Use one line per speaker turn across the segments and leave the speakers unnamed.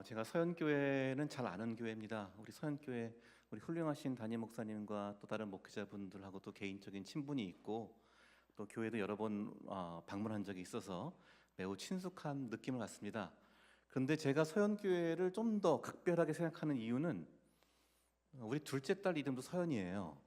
제가 서현교회는 잘 아는 교회입니다. 우리 서현교회 우리 훌륭하신 담임 목사님과 또 다른 목회자분들하고도 개인적인 친분이 있고 또 교회도 여러 번 방문한 적이 있어서 매우 친숙한 느낌을 갖습니다. 그런데 제가 서현교회를 좀 더 각별하게 생각하는 이유는 우리 둘째 딸 이름도 서현이에요.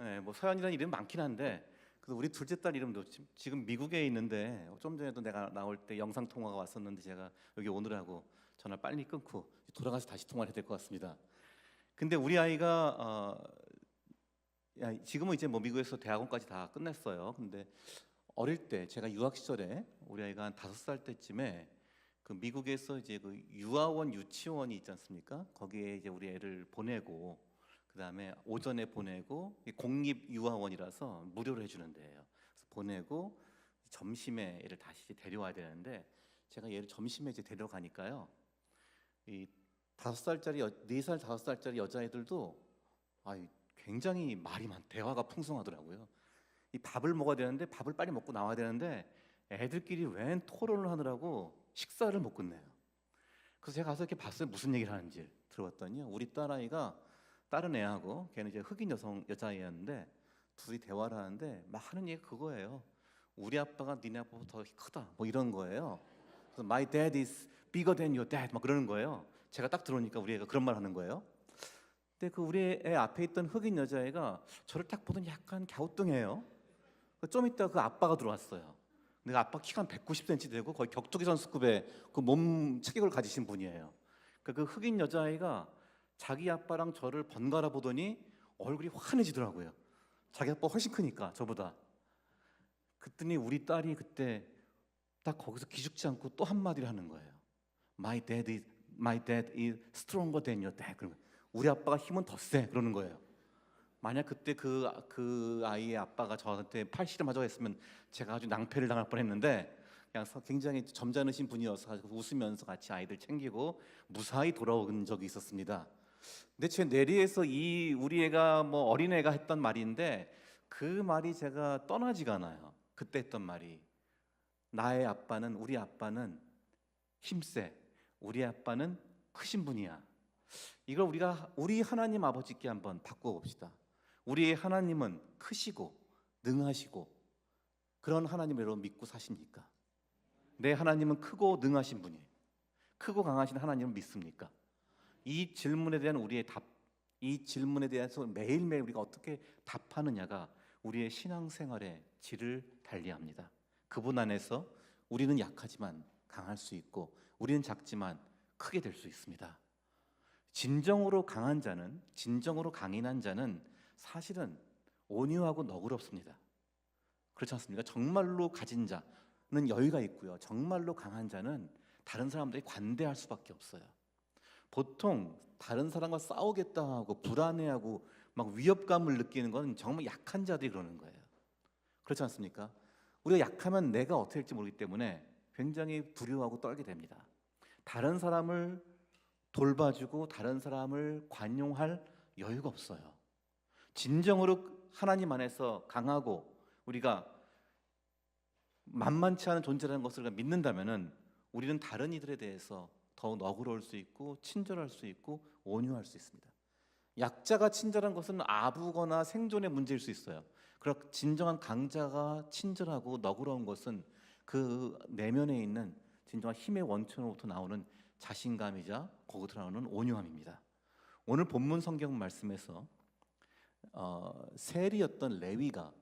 네, 뭐 서현이라는 이름 많긴 한데 그래서 우리 둘째 딸 이름도 지금 미국에 있는데 좀 전에도 내가 나올 때 영상 통화가 왔었는데 제가 여기 오느라고 전화 빨리 끊고 돌아가서 다시 통화를 해야 될 것 같습니다. 근데 우리 아이가 지금은 이제 뭐 미국에서 대학원까지 다 끝냈어요. 근데 어릴 때 제가 유학 시절에 우리 아이가 한 5살 때쯤에 그 미국에서 이제 그 유아원 유치원이 있지 않습니까? 거기에 이제 우리 애를 보내고 그 다음에 오전에 보내고 공립 유아원이라서 무료로 해주는 데예요. 그래서 보내고 점심에 애를 다시 데려와야 되는데 제가 얘를 점심에 이제 데려가니까요. 이 5살짜리 4살 5살짜리 여자애들도 굉장히 말이 대화가 풍성하더라고요. 이 밥을 먹어야 되는데 밥을 빨리 먹고 나와야 되는데 애들끼리 웬 토론을 하느라고 식사를 못 끝내요. 그래서 제가 가서 이렇게 봤어요. 무슨 얘기를 하는지 들어봤더니요. 우리 딸아이가 다른 애하고 걔는 이제 흑인 여자애였는데 둘이 대화를 하는데 막 하는 얘기가 그거예요. 우리 아빠가 니네 아빠보다 더 크다 뭐 이런 거예요. 그래서 My dad is bigger than your dad 막 그러는 거예요. 제가 딱 들어오니까 우리 애가 그런 말 하는 거예요. 근데 그 우리 애 앞에 있던 흑인 여자애가 저를 딱 보더니 약간 갸우뚱해요. 좀 이따 그 아빠가 들어왔어요. 근데 아빠 키가 한 190cm 되고 거의 격투기 선수급의 그 몸 체격을 가지신 분이에요. 그 흑인 여자아이가 자기 아빠랑 저를 번갈아 보더니 얼굴이 환해지더라고요. 자기 아빠 훨씬 크니까 저보다. 그랬더니 우리 딸이 그때 딱 거기서 기죽지 않고 또 한마디를 하는 거예요. My dad is stronger than your dad. 그러면 우리 아빠가 힘은 더 세. 그러는 거예요. 만약 그때 그 아이의 아빠가 저한테 팔씨름 하자고 했으면 제가 아주 낭패를 당할 뻔했는데 그냥 굉장히 점잖으신 분이어서 웃으면서 같이 아이들 챙기고 무사히 돌아온 적이 있었습니다. 근데 제 뇌리에서 우리 애가 뭐 어린애가 했던 말인데 그 말이 제가 떠나지가 않아요. 그때 했던 말이 우리 아빠는 힘세. 우리 아빠는 크신 분이야. 이걸 우리 하나님 아버지께 한번 바꿔 봅시다. 우리의 하나님은 크시고 능하시고 그런 하나님을 여러분 믿고 사십니까? 내 하나님은 크고 능하신 분이에요. 크고 강하신 하나님을 믿습니까? 이 질문에 대한 우리의 답, 이 질문에 대해서 매일매일 우리가 어떻게 답하느냐가 우리의 신앙생활의 질을 달리합니다. 그분 안에서 우리는 약하지만 강할 수 있고 우리는 작지만 크게 될 수 있습니다. 진정으로 강한 자는, 진정으로 강인한 자는 사실은 온유하고 너그럽습니다. 그렇지 않습니까? 정말로 가진 자는 여유가 있고요. 정말로 강한 자는 다른 사람들이 관대할 수밖에 없어요. 보통 다른 사람과 싸우겠다 하고 불안해하고 막 위협감을 느끼는 건 정말 약한 자들이 그러는 거예요. 그렇지 않습니까? 우리가 약하면 내가 어떻게 될지 모르기 때문에 굉장히 두려워하고 떨게 됩니다. 다른 사람을 돌봐주고 다른 사람을 관용할 여유가 없어요. 진정으로 하나님 안에서 강하고 우리가 만만치 않은 존재라는 것을 믿는다면은 우리는 다른 이들에 대해서 더 너그러울 수 있고 친절할 수 있고 온유할 수 있습니다. 약자가 친절한 것은 아부거나 생존의 문제일 수 있어요. 그러나 진정한 강자가 친절하고 너그러운 것은 그 내면에 있는 진정한 힘의 원천으로부터 나오는 자신감이자 거기서 나오는 온유함입니다. 오늘 본문 성경 말씀에서 세리였던 레위가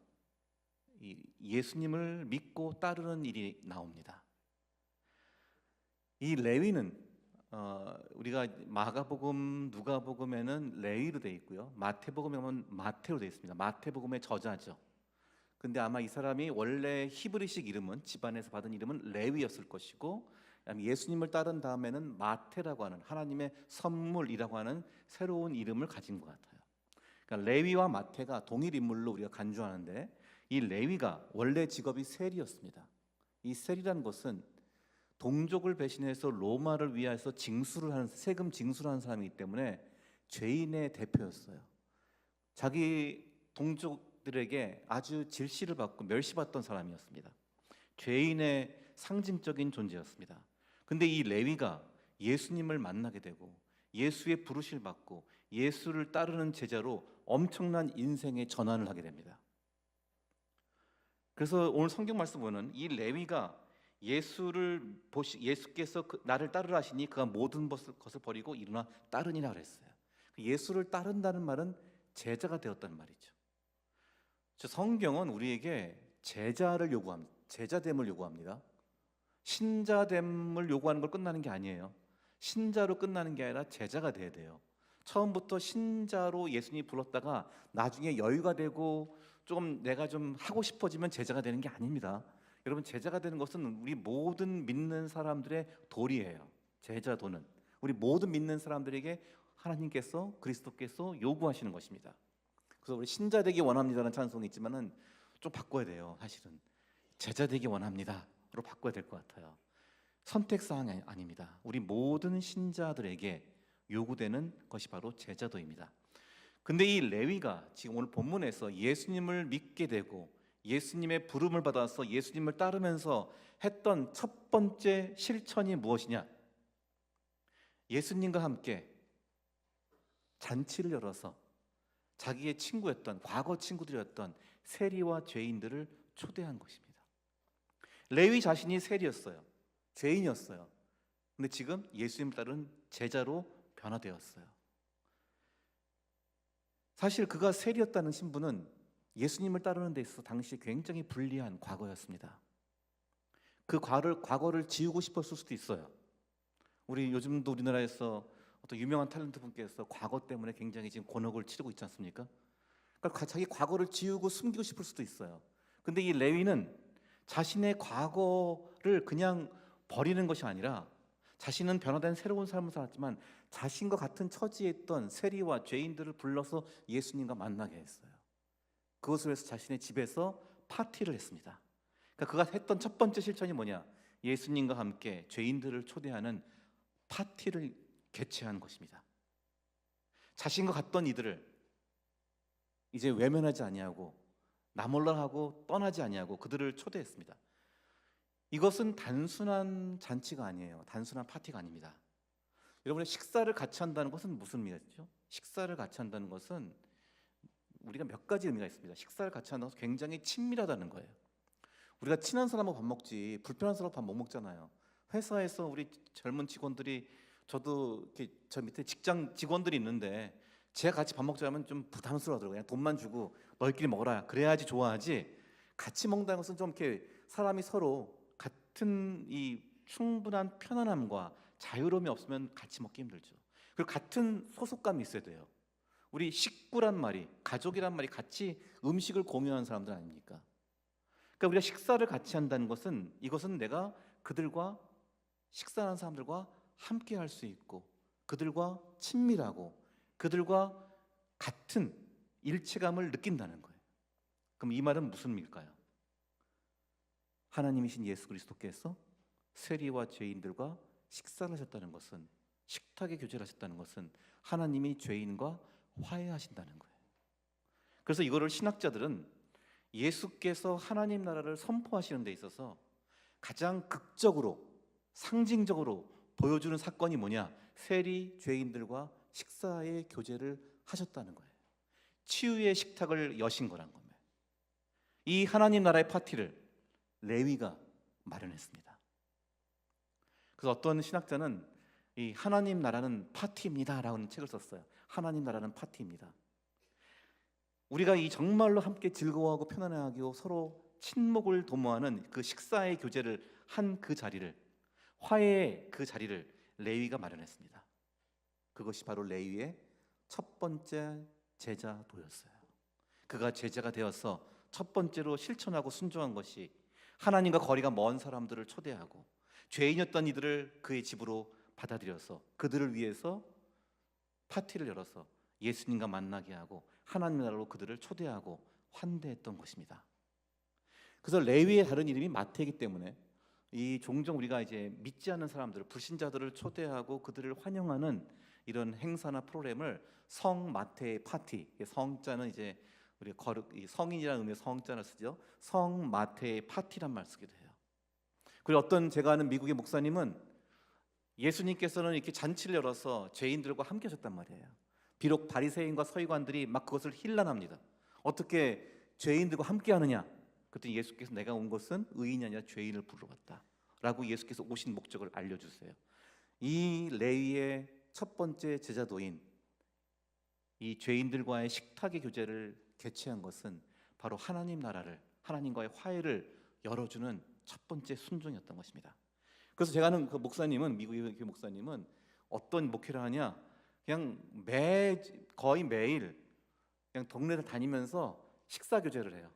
예수님을 믿고 따르는 일이 나옵니다. 이 레위는 우리가 마가복음, 누가복음에는 레위로 되어 있고요. 마태복음에 보면 마태로 되어 있습니다. 마태복음의 저자죠. 근데 아마 이 사람이 원래 히브리식 이름은 집안에서 받은 이름은 레위였을 것이고 예수님을 따른 다음에는 마태라고 하는 하나님의 선물이라고 하는 새로운 이름을 가진 것 같아요. 그러니까 레위와 마태가 동일 인물로 우리가 간주하는데 이 레위가 원래 직업이 세리였습니다. 이 세리라는 것은 동족을 배신해서 로마를 위해서 세금 징수를 하는 사람이기 때문에 죄인의 대표였어요. 자기 동족들에게 아주 질시를 받고 멸시받던 사람이었습니다. 죄인의 상징적인 존재였습니다. 근데 이 레위가 예수님을 만나게 되고 예수의 부르심을 받고 예수를 따르는 제자로 엄청난 인생의 전환을 하게 됩니다. 그래서 오늘 성경 말씀 보면 이 레위가 예수께서 나를 따르라 하시니 그가 모든 것을 버리고 일어나 따르니라 그랬어요. 예수를 따른다는 말은 제자가 되었다는 말이죠. 성경은 우리에게 제자를 요구합니다. 제자됨을 요구합니다. 신자됨을 요구하는 걸 끝나는 게 아니에요. 신자로 끝나는 게 아니라 제자가 돼야 돼요. 처음부터 신자로 예수님이 불렀다가 나중에 여유가 되고 조금 내가 좀 하고 싶어지면 제자가 되는 게 아닙니다. 여러분, 제자가 되는 것은 우리 모든 믿는 사람들의 도리예요. 제자도는 우리 모든 믿는 사람들에게 하나님께서, 그리스도께서 요구하시는 것입니다. 그래서 우리 신자 되기 원합니다라는 찬송이 있지만은 좀 바꿔야 돼요. 사실은 제자 되기 원합니다로 바꿔야 될 것 같아요. 선택사항이 아닙니다. 우리 모든 신자들에게 요구되는 것이 바로 제자도입니다. 근데 이 레위가 지금 오늘 본문에서 예수님을 믿게 되고 예수님의 부름을 받아서 예수님을 따르면서 했던 첫 번째 실천이 무엇이냐? 예수님과 함께 잔치를 열어서 자기의 친구였던, 과거 친구들이었던 세리와 죄인들을 초대한 것입니다. 레위 자신이 세리였어요. 죄인이었어요. 근데 지금 예수님을 따른 제자로 변화되었어요. 사실 그가 세리였다는 신분은 예수님을 따르는 데 있어서 당시 굉장히 불리한 과거였습니다. 그 과거를 지우고 싶었을 수도 있어요. 요즘도 우리나라에서 어떤 유명한 탤런트 분께서 과거 때문에 굉장히 지금 곤혹을 치르고 있지 않습니까? 그러니까 자기 과거를 지우고 숨기고 싶을 수도 있어요. 근데 이 레위는 자신의 과거를 그냥 버리는 것이 아니라 자신은 변화된 새로운 삶을 살았지만 자신과 같은 처지에 있던 세리와 죄인들을 불러서 예수님과 만나게 했어요. 그것을 위해서 자신의 집에서 파티를 했습니다. 그러니까 그가 했던 첫 번째 실천이 뭐냐? 예수님과 함께 죄인들을 초대하는 파티를 개최한 것입니다. 자신과 같던 이들을 이제 외면하지 아니하고 나몰라하고 떠나지 아니하고 그들을 초대했습니다. 이것은 단순한 잔치가 아니에요. 단순한 파티가 아닙니다. 여러분의 식사를 같이 한다는 것은 무슨 의미죠? 식사를 같이 한다는 것은 우리가 몇 가지 의미가 있습니다. 식사를 같이 한다는 것은 굉장히 친밀하다는 거예요. 우리가 친한 사람하고 밥 먹지 불편한 사람하고 밥 못 먹잖아요. 회사에서 우리 젊은 직원들이, 저도 이렇게 저 밑에 직장 직원들이 있는데 제가 같이 밥 먹자면 좀 부담스러워하더라고요. 그냥 돈만 주고 너희끼리 먹어라, 그래야지 좋아하지. 같이 먹는다는 것은 좀 이렇게 사람이 서로 같은 이 충분한 편안함과 자유로움이 없으면 같이 먹기 힘들죠. 그리고 같은 소속감이 있어야 돼요. 우리 식구란 말이, 가족이란 말이 같이 음식을 공유하는 사람들 아닙니까? 그러니까 우리가 식사를 같이 한다는 것은, 이것은 내가 그들과 식사하는 사람들과 함께 할 수 있고 그들과 친밀하고 그들과 같은 일체감을 느낀다는 거예요. 그럼 이 말은 무슨 의미일까요? 하나님이신 예수 그리스도께서 세리와 죄인들과 식사를 하셨다는 것은, 식탁에 교제를 하셨다는 것은 하나님이 죄인과 화해하신다는 거예요. 그래서 이거를 신학자들은 예수께서 하나님 나라를 선포하시는 데 있어서 가장 극적으로, 상징적으로 보여주는 사건이 뭐냐? 세리 죄인들과 식사의 교제를 하셨다는 거예요. 치유의 식탁을 여신 거란 겁니다. 이 하나님 나라의 파티를 레위가 마련했습니다. 그래서 어떤 신학자는 이 하나님 나라는 파티입니다 라는 책을 썼어요. 하나님 나라는 파티입니다. 우리가 이 정말로 함께 즐거워하고 편안하고 서로 친목을 도모하는 그 식사의 교제를 한 그 자리를, 화해의 그 자리를 레위가 마련했습니다. 그것이 바로 레위의 첫 번째 제자도였어요. 그가 제자가 되어서 첫 번째로 실천하고 순종한 것이 하나님과 거리가 먼 사람들을 초대하고 죄인이었던 이들을 그의 집으로 받아들여서 그들을 위해서 파티를 열어서 예수님과 만나게 하고 하나님 나라로 그들을 초대하고 환대했던 것입니다. 그래서 레위의 다른 이름이 마태이기 때문에 이 종종 우리가 이제 믿지 않는 사람들, 불신자들을 초대하고 그들을 환영하는 이런 행사나 프로그램을 성 마태의 파티, 성자는 이제 우리 성인이라는 의미의 성자를 쓰죠. 성 마태의 파티란 말 쓰기도 해요. 그리고 어떤 제가 아는 미국의 목사님은 예수님께서는 이렇게 잔치를 열어서 죄인들과 함께 하셨단 말이에요. 비록 바리새인과 서기관들이 막 그것을 힐난합니다. 어떻게 죄인들과 함께 하느냐? 그랬더니 예수께서 내가 온 것은 의인이 아니라 죄인을 부르러 왔다 라고 예수께서 오신 목적을 알려주세요. 이 레위의 첫 번째 제자도인 이 죄인들과의 식탁의 교제를 개최한 것은 바로 하나님 나라를, 하나님과의 화해를 열어주는 첫 번째 순종이었던 것입니다. 그래서 제가 아는 그 목사님은, 미국의 그 목사님은 어떤 목회를 하냐, 그냥 거의 매일 그냥 동네를 다니면서 식사 교제를 해요.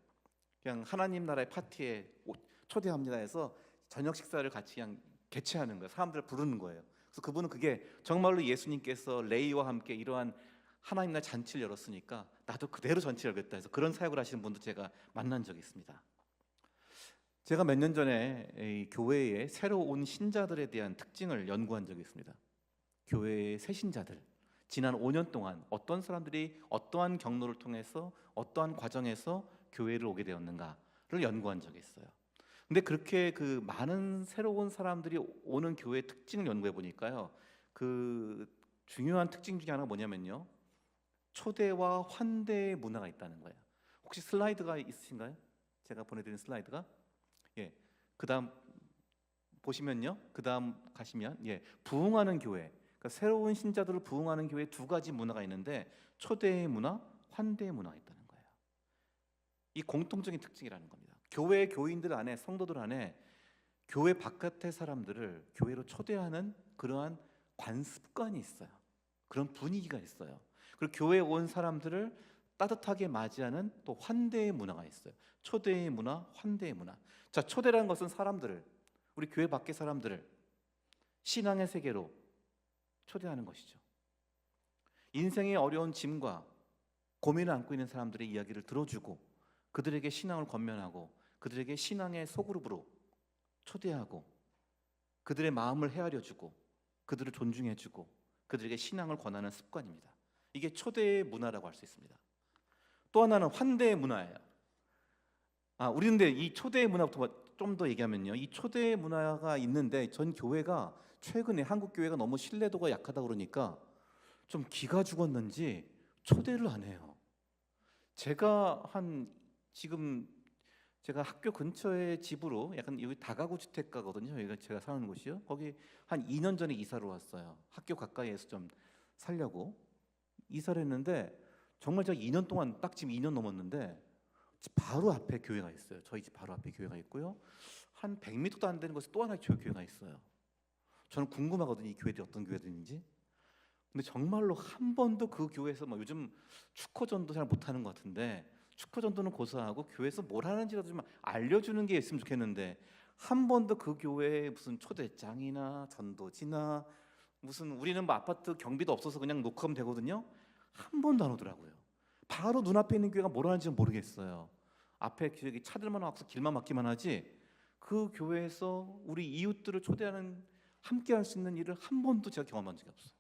그냥 하나님 나라의 파티에 초대합니다 해서 저녁 식사를 같이 그냥 개최하는 거예요. 사람들을 부르는 거예요. 그래서 그분은 그게 정말로 예수님께서 레위와 함께 이러한 하나님 나라 잔치를 열었으니까 나도 그대로 잔치를 열겠다 해서 그런 사역을 하시는 분도 제가 만난 적이 있습니다. 제가 몇 년 전에 이 교회에 새로 온 신자들에 대한 특징을 연구한 적이 있습니다. 교회의 새 신자들, 지난 5년 동안 어떤 사람들이 어떠한 경로를 통해서 어떠한 과정에서 교회를 오게 되었는가를 연구한 적이 있어요. 근데 그렇게 그 많은 새로운 사람들이 오는 교회의 특징을 연구해 보니까요, 그 중요한 특징 중에 하나가 뭐냐면요, 초대와 환대의 문화가 있다는 거예요. 혹시 슬라이드가 있으신가요? 제가 보내드린 슬라이드가, 예, 그다음 보시면요, 그다음 가시면, 예, 부흥하는 교회, 그러니까 새로운 신자들을 부흥하는 교회 두 가지 문화가 있는데 초대의 문화, 환대의 문화가 있다는 거예요. 이 공통적인 특징이라는 겁니다. 교회 교인들 안에, 성도들 안에 교회 바깥의 사람들을 교회로 초대하는 그러한 관습관이 있어요. 그런 분위기가 있어요. 그리고 교회에 온 사람들을 따뜻하게 맞이하는 또 환대의 문화가 있어요. 초대의 문화, 환대의 문화. 자, 초대라는 것은 사람들을, 우리 교회 밖의 사람들을 신앙의 세계로 초대하는 것이죠. 인생의 어려운 짐과 고민을 안고 있는 사람들의 이야기를 들어주고 그들에게 신앙을 권면하고 그들에게 신앙의 소그룹으로 초대하고 그들의 마음을 헤아려주고 그들을 존중해주고 그들에게 신앙을 권하는 습관입니다. 이게 초대의 문화라고 할 수 있습니다. 또 하나는 환대의 문화예요. 우리 근데 이 초대의 문화부터 좀 더 얘기하면요, 이 초대의 문화가 있는데 전 교회가 최근에 한국 교회가 너무 신뢰도가 약하다 그러니까 좀 기가 죽었는지 초대를 안 해요. 지금 제가 학교 근처의 집으로 약간 여기 다가구 주택가거든요. 여기가 제가 사는 곳이요. 거기 한 2년 전에 이사를 왔어요. 학교 가까이에서 좀 살려고 이사를 했는데 정말 제가 2년 동안 딱 지금 2년 넘었는데 집 바로 앞에 교회가 있어요. 저희 집 바로 앞에 교회가 있고요. 한 100m도 안 되는 곳에 또 하나의 교회가 있어요. 저는 궁금하거든요. 이 교회들이 어떤 교회들인지. 근데 정말로 한 번도 그 교회에서 뭐 요즘 축구전도 잘 못하는 것 같은데 축구전도는 고사하고 교회에서 뭘 하는지라도 좀 알려주는 게 있으면 좋겠는데 한 번도 그 교회에 무슨 초대장이나 전도지나 무슨 우리는 뭐 아파트 경비도 없어서 그냥 녹화하면 되거든요. 한 번도 안 오더라고요. 바로 눈앞에 있는 교회가 뭘 하는지 모르겠어요. 앞에 차들만 와서 길만 막기만 하지 그 교회에서 우리 이웃들을 초대하는 함께 할 수 있는 일을 한 번도 제가 경험한 적이 없어요.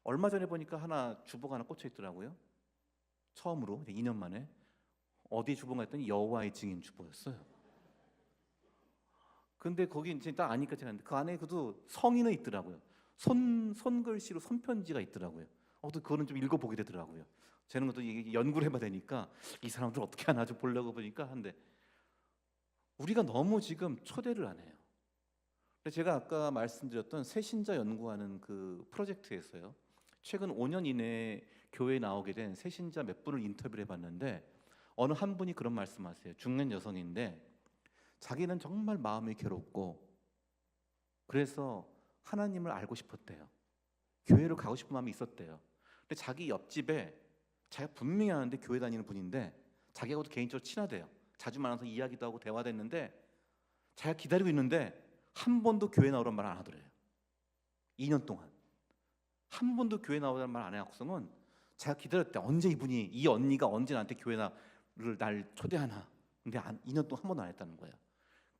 얼마 전에 보니까 주보가 하나 꽂혀 있더라고요. 처음으로 2년 만에 어디 주보가 했더니 여호와의 증인 주보였어요. 근데 거기 이제 딱 아니까 제가 그 안에 그도 성인은 있더라고요. 손글씨로 손편지가 있더라고요. 또 그거는 좀 읽어보게 되더라고요. 저는 것도 연구를 해봐야 되니까 이 사람들 어떻게 하나 좀 보려고 보니까 한데 우리가 너무 지금 초대를 안 해요. 제가 아까 말씀드렸던 새신자 연구하는 그 프로젝트에서요, 최근 5년 이내에 교회에 나오게 된 새신자 몇 분을 인터뷰를 해봤는데 어느 한 분이 그런 말씀하세요. 중년 여성인데 자기는 정말 마음이 괴롭고 그래서 하나님을 알고 싶었대요. 교회를 가고 싶은 마음이 있었대요. 근데 자기 옆집에 자기가 분명히 아는데 교회 다니는 분인데 자기하고도 개인적으로 친하대요. 자주 만나서 이야기도 하고 대화도 했는데 자기가 기다리고 있는데 한 번도 교회 나오란 말 안 하더래요. 2년 동안 한 번도 교회 나오라는 말 안 해갖고서는 제가 기다렸대. 언제 이 언니가 언제 나한테 교회를 날 초대하나. 근데 2년 동안 한 번도 안 했다는 거예요.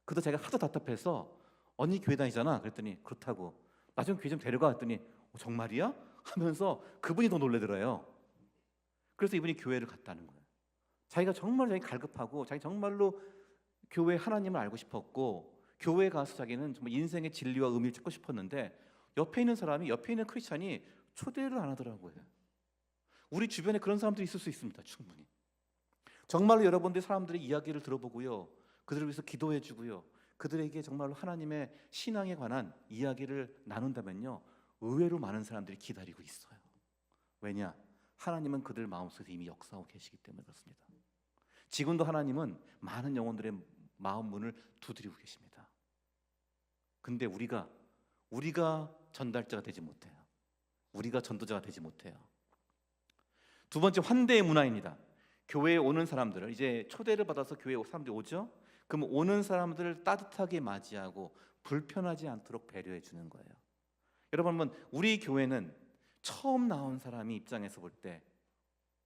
그래서 제가 하도 답답해서 언니 교회 다니잖아 그랬더니 그렇다고 나 좀 교회 좀 데려가 했더니 정말이야? 하면서 그분이 더 놀래더래요. 그래서 이분이 교회를 갔다는 거예요. 자기가 정말 갈급하고 자기 정말로 교회 하나님을 알고 싶었고 교회 가서 자기는 정말 인생의 진리와 의미를 찾고 싶었는데 옆에 있는 크리스찬이 초대를 안 하더라고요. 우리 주변에 그런 사람들이 있을 수 있습니다. 충분히. 정말로 여러분들이 사람들의 이야기를 들어보고요, 그들을 위해서 기도해 주고요, 그들에게 정말로 하나님의 신앙에 관한 이야기를 나눈다면요, 의외로 많은 사람들이 기다리고 있어요. 왜냐? 하나님은 그들 마음속에 이미 역사하고 계시기 때문에 그렇습니다. 지금도 하나님은 많은 영혼들의 마음 문을 두드리고 계십니다. 근데 우리가 전달자가 되지 못해요. 우리가 전도자가 되지 못해요. 두 번째, 환대의 문화입니다. 교회에 오는 사람들을, 이제 초대를 받아서 교회에 사람들이 오죠. 그럼 오는 사람들을 따뜻하게 맞이하고 불편하지 않도록 배려해 주는 거예요. 여러분, 우리 교회는 처음 나온 사람이 입장에서 볼 때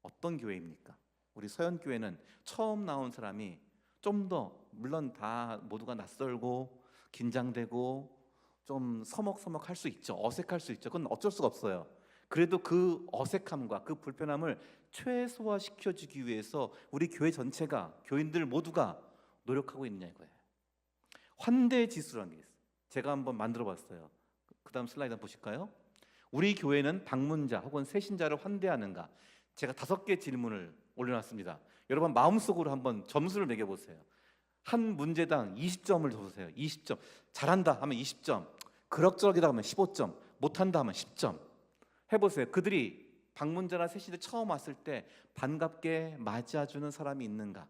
어떤 교회입니까? 우리 서연교회는 처음 나온 사람이 좀 더, 물론 다 모두가 낯설고 긴장되고 좀 서먹서먹할 수 있죠. 어색할 수 있죠. 그건 어쩔 수가 없어요. 그래도 그 어색함과 그 불편함을 최소화시켜주기 위해서 우리 교회 전체가, 교인들 모두가 노력하고 있느냐 이거예요. 환대 지수라는 게 있어요. 제가 한번 만들어 봤어요. 그 다음 슬라이드 한번 보실까요? 우리 교회는 방문자 혹은 새신자를 환대하는가? 제가 5개 질문을 올려놨습니다. 여러분 마음속으로 한번 점수를 매겨보세요. 한 문제당 20점을 줘보세요. 20점. 잘한다 하면 20점, 그럭저럭이다 하면 15점, 못한다 하면 10점. 해보세요. 그들이 방문자나 새신자 처음 왔을 때 반갑게 맞이해주는 사람이 있는가?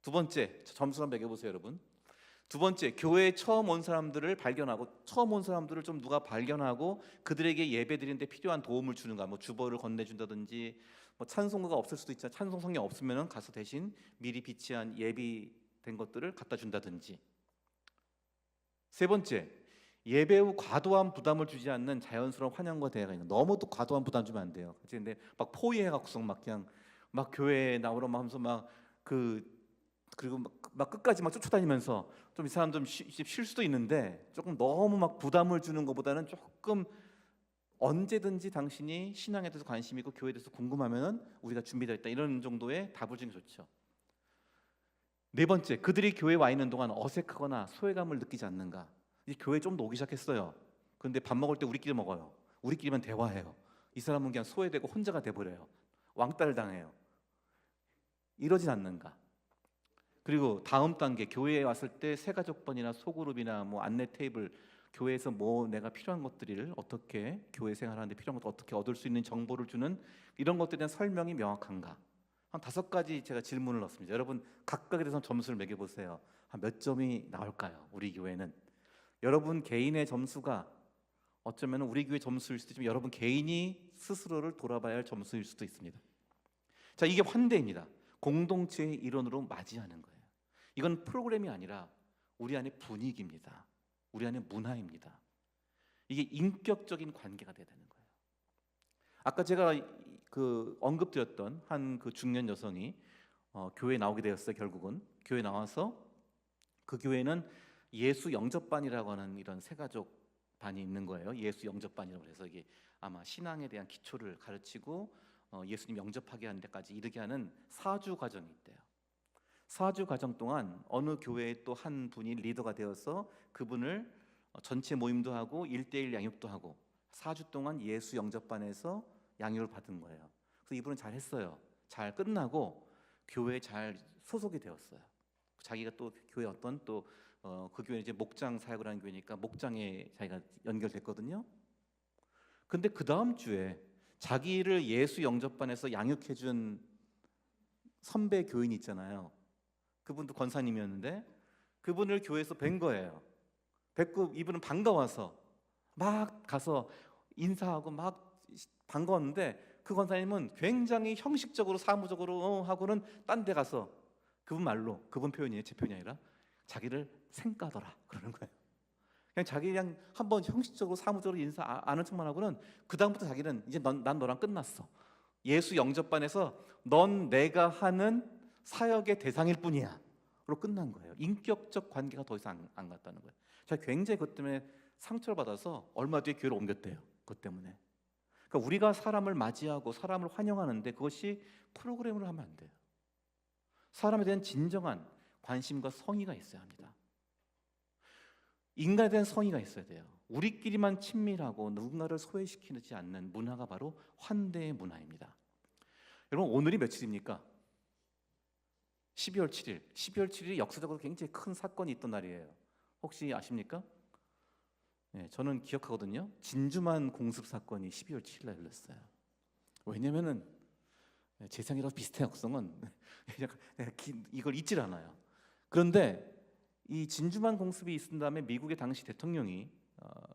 두 번째, 점수 한번 매겨보세요, 여러분. 두 번째, 교회에 처음 온 사람들을 발견하고, 처음 온 사람들을 좀 누가 발견하고 그들에게 예배드리는데 필요한 도움을 주는가? 뭐 주보를 건네준다든지, 뭐 찬송가가 없을 수도 있잖아요. 찬송 성경 없으면 가서 대신 미리 비치한 예비된 것들을 갖다 준다든지. 세 번째, 예배 후 과도한 부담을 주지 않는 자연스러운 환영과 대화가 있는. 너무 또 과도한 부담 주면 안 돼요. 근데 막 포위해갖고서 막 그냥 막 교회에 나오러 막 하면서 그리고 막 끝까지 막 쫓아다니면서 좀 이 사람 좀 쉴 수도 있는데, 조금 너무 막 부담을 주는 것보다는 조금 언제든지 당신이 신앙에 대해서 관심 있고 교회에 대해서 궁금하면은 우리가 준비되어 있다, 이런 정도의 답을 주는 게 좋죠. 네 번째, 그들이 교회에 와 있는 동안 어색하거나 소외감을 느끼지 않는가? 이제 교회에 좀 더 오기 시작했어요. 그런데 밥 먹을 때 우리끼리 먹어요. 우리끼리만 대화해요. 이 사람은 그냥 소외되고 혼자가 돼버려요. 왕따를 당해요. 이러진 않는가? 그리고 다음 단계, 교회에 왔을 때 새가족번이나 소그룹이나 뭐 안내 테이블, 교회에서 뭐 내가 필요한 것들을 어떻게, 교회 생활하는데 필요한 것들 어떻게 얻을 수 있는 정보를 주는 이런 것들에 대한 설명이 명확한가? 한 5가지 제가 질문을 넣었습니다. 여러분 각각에 대해서 점수를 매겨보세요. 한 몇 점이 나올까요? 우리 교회는. 여러분 개인의 점수가 어쩌면 우리 교회 점수일 수도 있지만 여러분 개인이 스스로를 돌아봐야 할 점수일 수도 있습니다. 자, 이게 환대입니다. 공동체의 일원으로 맞이하는 거예요. 이건 프로그램이 아니라 우리 안의 분위기입니다. 우리 안의 문화입니다. 이게 인격적인 관계가 돼야 되는 거예요. 아까 제가 언급드렸던 한 그 중년 여성이 교회에 나오게 되었어요. 결국은 교회에 나와서 그 교회는 예수 영접반이라고 하는 이런 새가족 반이 있는 거예요. 예수 영접반이라고 해서 이게 아마 신앙에 대한 기초를 가르치고 예수님 영접하게 하는 데까지 이르게 하는 4주 과정이 있대요. 4주 과정 동안 어느 교회에 또 한 분이 리더가 되어서 그분을 전체 모임도 하고 1대1 양육도 하고 4주 동안 예수 영접반에서 양육을 받은 거예요. 그래서 이분은 잘 했어요. 잘 끝나고 교회에 잘 소속이 되었어요. 자기가 또 교회 어떤 또 그 교회는 이제 목장 사역을 하는 교회니까 목장에 자기가 연결됐거든요. 근데 그 다음 주에 자기를 예수 영접반에서 양육해준 선배 교인이 있잖아요. 그분도 권사님이었는데 그분을 교회에서 뵌 거예요. 뵙고 이분은 반가워서 막 가서 인사하고 막 반가웠는데 그 권사님은 굉장히 형식적으로 사무적으로 하고는 딴 데 가서 그분 말로, 그분 표현이에요, 제 표현이 아니라, 자기를 생까더라 그러는 거예요. 그냥 한번 형식적으로 사무적으로 인사 아는 척만 하고는 그 다음부터 자기는 이제 난 너랑 끝났어. 예수 영접반에서 넌 내가 하는 사역의 대상일 뿐이야 로 끝난 거예요. 인격적 관계가 더 이상 안 갔다는 거예요. 제가 굉장히 그것 때문에 상처를 받아서 얼마 뒤에 교회를 옮겼대요. 그것 때문에. 그러니까 우리가 사람을 맞이하고 사람을 환영하는데 그것이 프로그램으로 하면 안 돼요. 사람에 대한 진정한 관심과 성의가 있어야 합니다. 인간에 대한 성의가 있어야 돼요. 우리끼리만 친밀하고 누군가를 소외시키지 않는 문화가 바로 환대의 문화입니다. 여러분, 오늘이 며칠입니까? 12월 7일. 12월 7일이 역사적으로 굉장히 큰 사건이 있던 날이에요. 혹시 아십니까? 네, 저는 기억하거든요. 진주만 공습 사건이 12월 7일 날 열렸어요. 왜냐면은 재상이랑 비슷한 역성은 이걸 잊질 않아요. 그런데 이 진주만 공습이 있은 다음에 미국의 당시 대통령이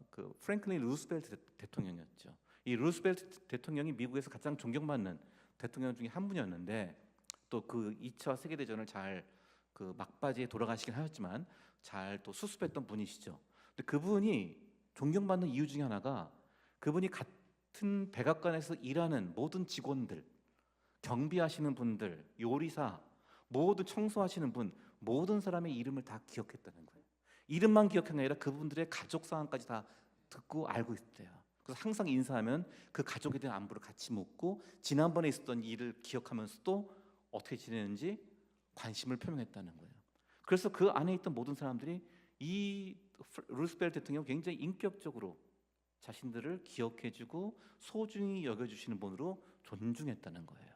그 프랭클린 루스벨트 대통령이었죠. 이 루스벨트 대통령이 미국에서 가장 존경받는 대통령 중에 한 분이었는데, 또 그 2차 세계대전을 잘 그 막바지에 돌아가시긴 하였지만 잘 또 수습했던 분이시죠. 근데 그분이 존경받는 이유 중에 하나가, 그분이 같은 백악관에서 일하는 모든 직원들, 경비하시는 분들, 요리사, 모두 청소하시는 분, 모든 사람의 이름을 다 기억했다는 거예요. 이름만 기억한 게 아니라 그분들의 가족 상황까지 다 듣고 알고 있대요. 그래서 항상 인사하면 그 가족에 대한 안부를 같이 묻고, 지난번에 있었던 일을 기억하면서도 어떻게 지내는지 관심을 표명했다는 거예요. 그래서 그 안에 있던 모든 사람들이 이 루스벨트 대통령 굉장히 인격적으로 자신들을 기억해주고 소중히 여겨주시는 분으로 존중했다는 거예요.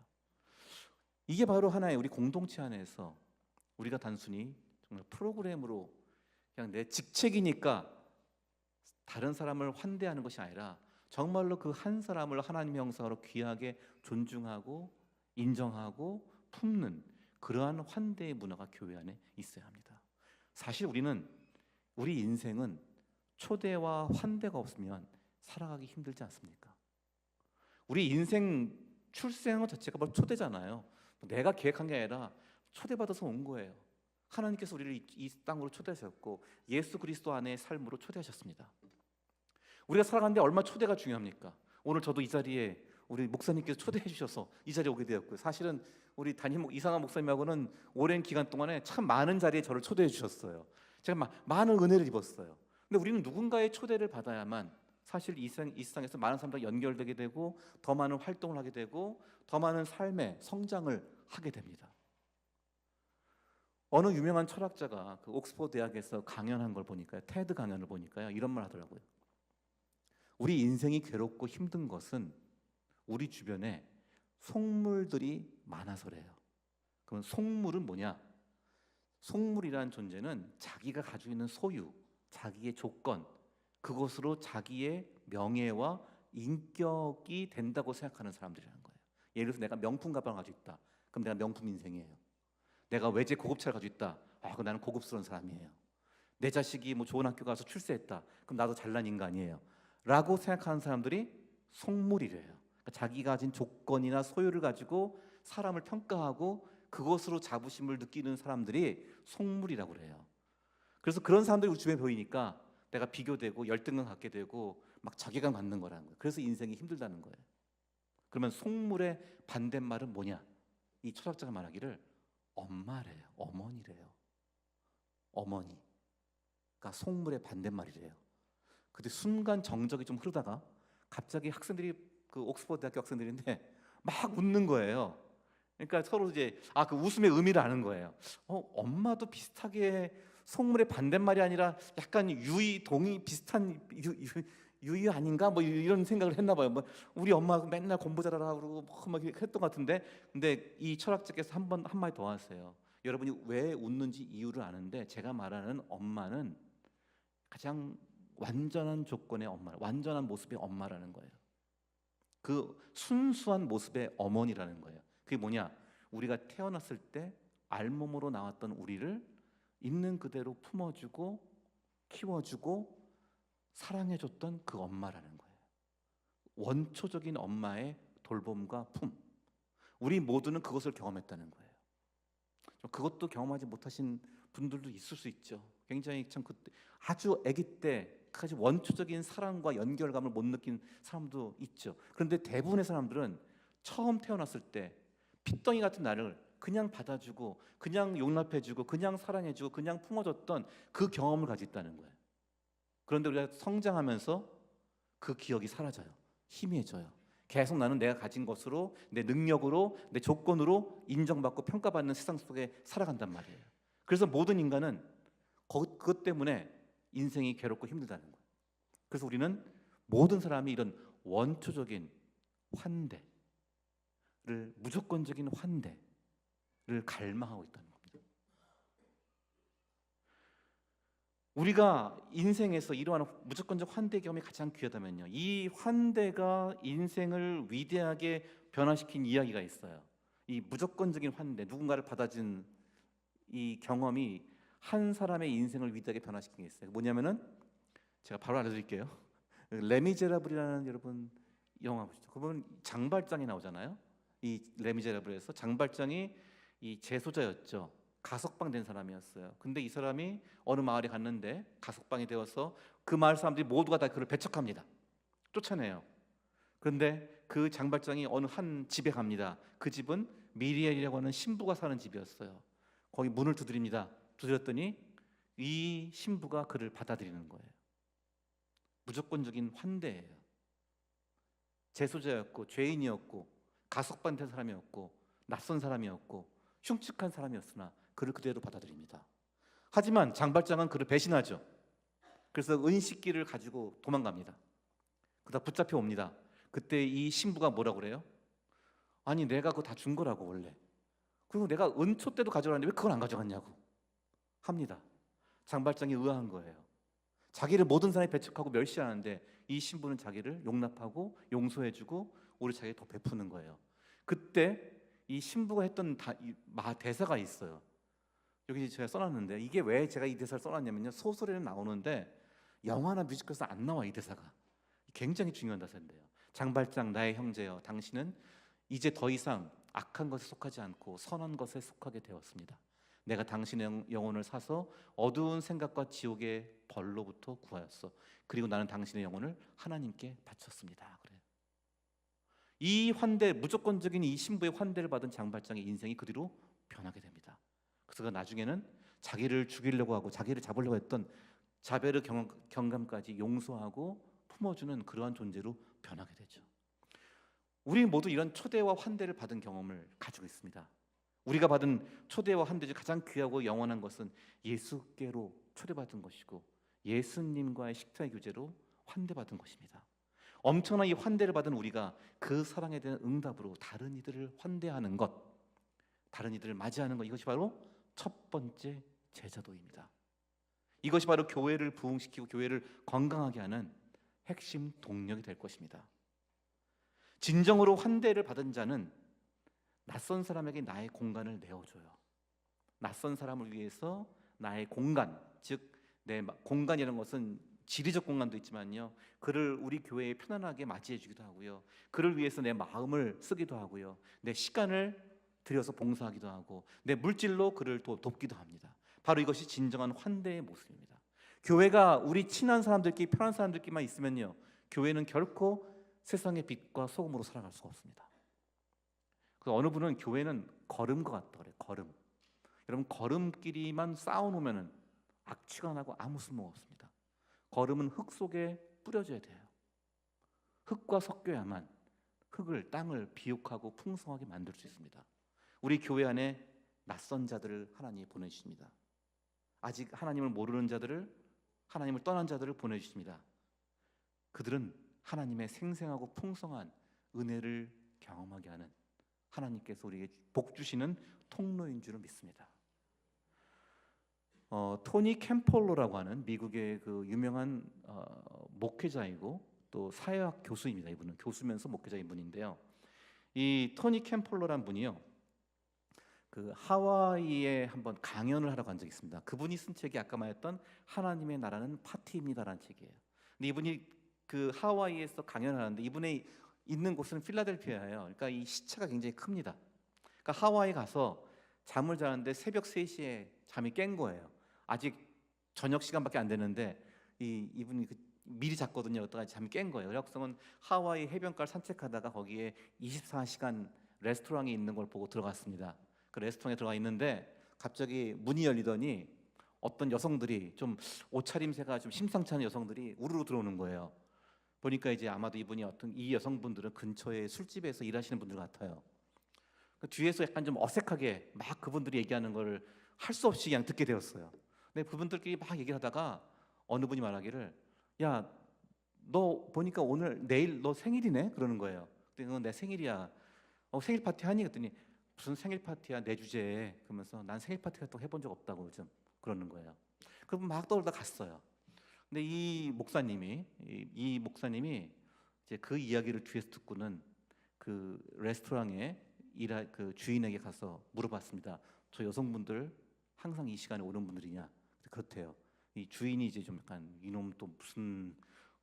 이게 바로 하나의 우리 공동체 안에서 우리가 단순히 정말 프로그램으로 그냥 내 직책이니까 다른 사람을 환대하는 것이 아니라 정말로 그 한 사람을 하나님의 형상으로 귀하게 존중하고 인정하고 품는 그러한 환대의 문화가 교회 안에 있어야 합니다. 사실 우리 인생은 초대와 환대가 없으면 살아가기 힘들지 않습니까? 우리 인생 출생한 것 자체가 바로 초대잖아요. 내가 계획한 게 아니라 초대받아서 온 거예요. 하나님께서 우리를 이 땅으로 초대하셨고 예수 그리스도 안에 삶으로 초대하셨습니다. 우리가 살아가는데 얼마나 초대가 중요합니까? 오늘 저도 이 자리에 우리 목사님께서 초대해 주셔서 이 자리에 오게 되었고요. 사실은 우리 이상한 목사님하고는 오랜 기간 동안에 참 많은 자리에 저를 초대해 주셨어요. 제가 많은 은혜를 입었어요. 근데 우리는 누군가의 초대를 받아야만 사실 이 세상에서 많은 사람들과 연결되게 되고 더 많은 활동을 하게 되고 더 많은 삶의 성장을 하게 됩니다. 어느 유명한 철학자가 그 옥스퍼드 대학에서 강연한 걸 보니까요, 테드 강연을 보니까요, 이런 말 하더라고요. 우리 인생이 괴롭고 힘든 것은 우리 주변에 속물들이 많아서래요. 그럼 속물은 뭐냐? 속물이라는 존재는 자기가 가지고 있는 소유, 자기의 조건, 그것으로 자기의 명예와 인격이 된다고 생각하는 사람들이라는 거예요. 예를 들어서 내가 명품 가방을 가지고 있다. 그럼 내가 명품 인생이에요. 내가 외제 고급차를 가지고 있다. 그럼 나는 고급스러운 사람이에요. 내 자식이 뭐 좋은 학교 가서 출세했다. 그럼 나도 잘난 인간이에요. 라고 생각하는 사람들이 속물이래요. 그러니까 자기가 가진 조건이나 소유를 가지고 사람을 평가하고 그것으로 자부심을 느끼는 사람들이 속물이라고 그래요. 그래서 그런 사람들이 우리 주변에 보이니까 내가 비교되고 열등감 갖게 되고 막 자괴감 갖는 거라는 거예요. 그래서 인생이 힘들다는 거예요. 그러면 속물의 반대말은 뭐냐? 이 철학자가 말하기를 엄마래요. 어머니래요. 어머니가 속물의 반대말이래요. 근데 순간 정적이 좀 흐르다가 갑자기 학생들이 그 옥스퍼드 대학교 학생들인데 막 웃는 거예요. 그러니까 서로 이제 그 웃음의 의미를 아는 거예요. 엄마도 비슷하게 속물의 반대말이 아니라 약간 동의 비슷한 유의 아닌가? 뭐 이런 생각을 했나 봐요. 뭐 우리 엄마가 맨날 공부 잘하라 그러고 막 했던 것 같은데, 근데 이 철학자께서 한 마디 더 하세요. 여러분이 왜 웃는지 이유를 아는데, 제가 말하는 엄마는 가장 완전한 조건의 엄마, 완전한 모습의 엄마라는 거예요. 그 순수한 모습의 어머니라는 거예요. 그게 뭐냐? 우리가 태어났을 때 알몸으로 나왔던 우리를 있는 그대로 품어주고 키워주고 사랑해줬던 그 엄마라는 거예요. 원초적인 엄마의 돌봄과 품. 우리 모두는 그것을 경험했다는 거예요. 그것도 경험하지 못하신 분들도 있을 수 있죠. 굉장히 참 그때 아주 아기 때까지 원초적인 사랑과 연결감을 못 느낀 사람도 있죠. 그런데 대부분의 사람들은 처음 태어났을 때 핏덩이 같은 나를 그냥 받아주고 그냥 용납해주고 그냥 사랑해주고 그냥 품어줬던 그 경험을 가지고 있다는 거예요. 그런데 우리가 성장하면서 그 기억이 사라져요. 희미해져요. 계속 나는 내가 가진 것으로, 내 능력으로, 내 조건으로 인정받고 평가받는 세상 속에 살아간단 말이에요. 그래서 모든 인간은 그것 때문에 인생이 괴롭고 힘들다는 거예요. 그래서 우리는 모든 사람이 이런 원초적인 환대를, 무조건적인 환대를 갈망하고 있다는 겁니다. 우리가 인생에서 이러한 무조건적 환대 경험이 가장 귀하다면요, 이 환대가 인생을 위대하게 변화시킨 이야기가 있어요. 이 무조건적인 환대, 누군가를 받아준 이 경험이 한 사람의 인생을 위대하게 변화시킨 게 있어요. 뭐냐면은 제가 바로 알려드릴게요. 레미제라블이라는, 여러분 영화 보시죠. 그분 장발장이 나오잖아요. 이 레미제라블에서 장발장이 이 재소자였죠. 가석방 된 사람이었어요. 근데 이 사람이 어느 마을에 갔는데 가석방이 되어서 그 마을 사람들이 모두가 다 그를 배척합니다. 쫓아내요. 그런데 그 장발장이 어느 한 집에 갑니다. 그 집은 미리엘이라고 하는 신부가 사는 집이었어요. 거기 문을 두드립니다. 두드렸더니 이 신부가 그를 받아들이는 거예요. 무조건적인 환대예요. 재소자였고 죄인이었고 가석방된 사람이었고 낯선 사람이었고 흉측한 사람이었으나 그를 그대로 받아들입니다. 하지만 장발장은 그를 배신하죠. 그래서 은식기를 가지고 도망갑니다. 그러다 붙잡혀 옵니다. 그때 이 신부가 뭐라고 그래요? 아니, 내가 그거 다 준 거라고 원래. 그리고 내가 은초 때도 가져가는데 왜 그걸 안 가져갔냐고 합니다. 장발장이 의아한 거예요. 자기를 모든 사람이 배척하고 멸시하는데 이 신부는 자기를 용납하고 용서해주고 오히려 자기를 더 베푸는 거예요. 그때 이 신부가 했던 대사가 있어요. 여기 제가 써놨는데, 이게 왜 제가 이 대사를 써놨냐면요, 소설에는 나오는데 영화나 뮤지컬에서 안 나와. 이 대사가 굉장히 중요한 대사인데요. 장발장, 나의 형제여, 당신은 이제 더 이상 악한 것에 속하지 않고 선한 것에 속하게 되었습니다. 내가 당신의 영혼을 사서 어두운 생각과 지옥의 벌로부터 구하였어. 그리고 나는 당신의 영혼을 하나님께 바쳤습니다. 그래요. 이 환대, 무조건적인 이 신부의 환대를 받은 장발장의 인생이 그 뒤로 변하게 됩니다. 그래서 그 나중에는 자기를 죽이려고 하고 자기를 잡으려고 했던 자베르 경감까지 용서하고 품어주는 그러한 존재로 변하게 되죠. 우리 모두 이런 초대와 환대를 받은 경험을 가지고 있습니다. 우리가 받은 초대와 환대 중 가장 귀하고 영원한 것은 예수께로 초대받은 것이고 예수님과의 식사의 교제로 환대받은 것입니다. 엄청난 이 환대를 받은 우리가 그 사랑에 대한 응답으로 다른 이들을 환대하는 것, 다른 이들을 맞이하는 것, 이것이 바로 첫 번째 제자도입니다. 이것이 바로 교회를 부흥시키고 교회를 건강하게 하는 핵심 동력이 될 것입니다. 진정으로 환대를 받은 자는 낯선 사람에게 나의 공간을 내어줘요. 낯선 사람을 위해서 나의 공간, 즉 내 공간이라는 것은 지리적 공간도 있지만요, 그를 우리 교회에 편안하게 맞이해 주기도 하고요, 그를 위해서 내 마음을 쓰기도 하고요, 내 시간을 들여서 봉사하기도 하고 내 물질로 그를 돕기도 합니다. 바로 이것이 진정한 환대의 모습입니다. 교회가 우리 친한 사람들끼리, 편한 사람들끼리만 있으면요, 교회는 결코 세상의 빛과 소금으로 살아갈 수가 없습니다. 그래서 어느 분은 교회는 걸음과 같다 그래요. 걸음. 여러분, 걸음끼리만 쌓아놓으면 악취가 나고 아무 쓸모가 없습니다. 걸음은 흙 속에 뿌려져야 돼요. 흙과 섞여야만 흙을, 땅을 비옥하고 풍성하게 만들 수 있습니다. 우리 교회 안에 낯선 자들을 하나님이 보내주십니다. 아직 하나님을 모르는 자들을, 하나님을 떠난 자들을 보내주십니다. 그들은 하나님의 생생하고 풍성한 은혜를 경험하게 하는, 하나님께서 우리에게 복 주시는 통로인 줄을 믿습니다. 토니 캠폴로라고 하는 미국의 그 유명한 목회자이고 또 사회학 교수입니다. 이분은 교수면서 목회자인 분인데요. 이 토니 캠폴로란 분이요, 그 하와이에 한번 강연을 하러 간 적이 있습니다. 그분이 쓴 책이 아까 말했던 하나님의 나라는 파티입니다라는 책이에요. 근데 이분이 그 하와이에서 강연을 하는데 이분의 있는 곳은 필라델피아예요. 그러니까 이 시차가 굉장히 큽니다. 그러니까 하와이 가서 잠을 자는데 새벽 3시에 잠이 깬 거예요. 아직 저녁 시간밖에 안 됐는데 이분이 미리 잤거든요. 어떠가 잠이 깬 거예요. 그래서 하와이 해변가를 산책하다가 거기에 24시간 레스토랑이 있는 걸 보고 들어갔습니다. 그 레스토랑에 들어가 있는데 갑자기 문이 열리더니 어떤 여성들이, 좀 옷차림새가 좀 심상치 않은 여성들이 우르르 들어오는 거예요. 보니까 이제 아마도 이분이 이 여성분들은 근처에 술집에서 일하시는 분들 같아요. 그 뒤에서 약간 좀 어색하게 막 그분들이 얘기하는 걸 할 수 없이 그냥 듣게 되었어요. 근데 그분들끼리 막 얘기하다가 어느 분이 말하기를, 야, 너 보니까 오늘 내일 너 생일이네? 그러는 거예요. 그랬더니 내 생일이야. 생일 파티 하니? 그랬더니 무슨 생일 파티야, 내 주제에. 그러면서 난 생일 파티 같은 거 해본 적 없다고 좀 그러는 거예요. 그럼 막 떠올다 갔어요. 근데 이 목사님이 이제 그 이야기를 뒤에서 듣고는 그 레스토랑에 일할 그 주인에게 가서 물어봤습니다. 저 여성분들 항상 이 시간에 오는 분들이냐? 그렇대요. 이 주인이 이제 좀 약간 이놈 또 무슨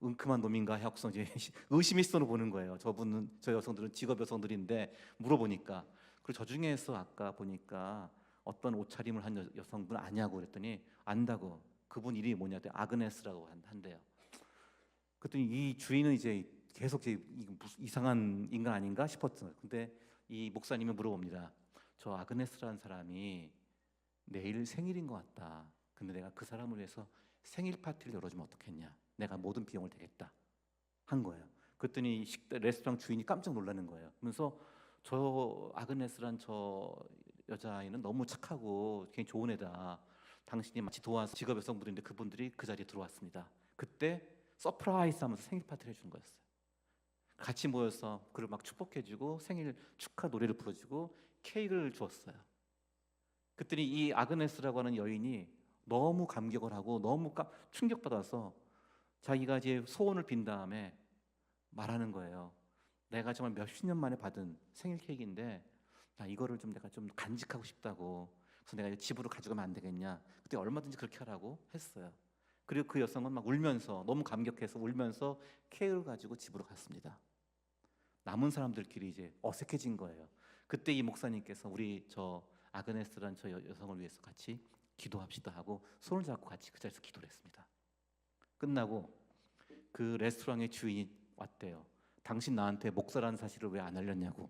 은큼한 놈인가 하고서 이제 의심의 시선으로 보는 거예요. 저 여성들은 직업 여성들인데 물어보니까, 그리고 저 중에서 아까 보니까 어떤 옷차림을 한 여성분 아냐고 그랬더니 안다고. 그분 이름이 뭐냐? 아그네스라고 한대요. 그랬더니 이 주인은 이제 계속 이제 무슨 이상한 인간 아닌가 싶었어요. 근데 이 목사님이 물어봅니다. 저 아그네스라는 사람이 내일 생일인 것 같다. 근데 내가 그 사람을 위해서 생일 파티를 열어주면 어떻겠냐? 내가 모든 비용을 대겠다 한 거예요. 그랬더니 레스토랑 주인이 깜짝 놀라는 거예요. 그러면서 저 아그네스란 저 여자아이는 너무 착하고 굉장히 좋은 애다. 당신이 마치 도와서 직업 여성분인데 그분들이 그 자리에 들어왔습니다. 그때 서프라이즈 하면서 생일 파티를 해준 거였어요. 같이 모여서 그를 막 축복해주고 생일 축하 노래를 불러주고 케이크를 주었어요. 그랬더니 이 아그네스라고 하는 여인이 너무 감격을 하고 너무 충격받아서 자기가 이제 소원을 빈 다음에 말하는 거예요. 내가 정말 몇십 년 만에 받은 생일 케이크인데 나 이거를 좀 내가 좀 간직하고 싶다고. 그래서 내가 집으로 가져가면 안 되겠냐? 그때 얼마든지 그렇게 하라고 했어요. 그리고 그 여성은 막 울면서 너무 감격해서 울면서 케이크를 가지고 집으로 갔습니다. 남은 사람들끼리 이제 어색해진 거예요. 그때 이 목사님께서 우리 저 아그네스라는 저 여성을 위해서 같이 기도합시다 하고 손을 잡고 같이 그 자리에서 기도를 했습니다. 끝나고 그 레스토랑의 주인이 왔대요. 당신 나한테 목사라는 사실을 왜 안 알렸냐고.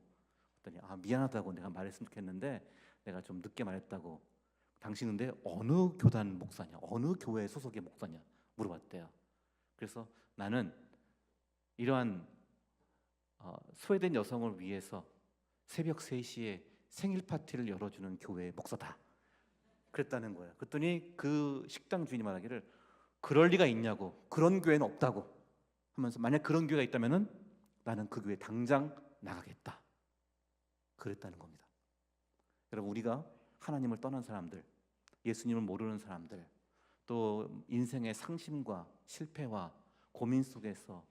그랬더니 미안하다고 내가 말했으면 좋겠는데 내가 좀 늦게 말했다고. 당신은 근데 어느 교단 목사냐? 어느 교회 소속의 목사냐? 물어봤대요. 그래서 나는 이러한 소외된 여성을 위해서 새벽 3시에 생일 파티를 열어주는 교회의 목사다. 그랬다는 거예요. 그랬더니 그 식당 주인이 말하기를 그럴 리가 있냐고. 그런 교회는 없다고 하면서 만약 그런 교회가 있다면은 나는 그 교회 당장 나가겠다. 그랬다는 겁니다. 여러분, 우리가 하나님을 떠난 사람들, 예수님을 모르는 사람들, 또 인생의 상심과 실패와 고민 속에서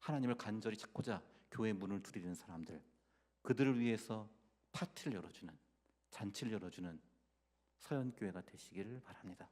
하나님을 간절히 찾고자 교회 문을 두드리는 사람들, 그들을 위해서 파티를 열어주는, 잔치를 열어주는 서연교회가 되시기를 바랍니다.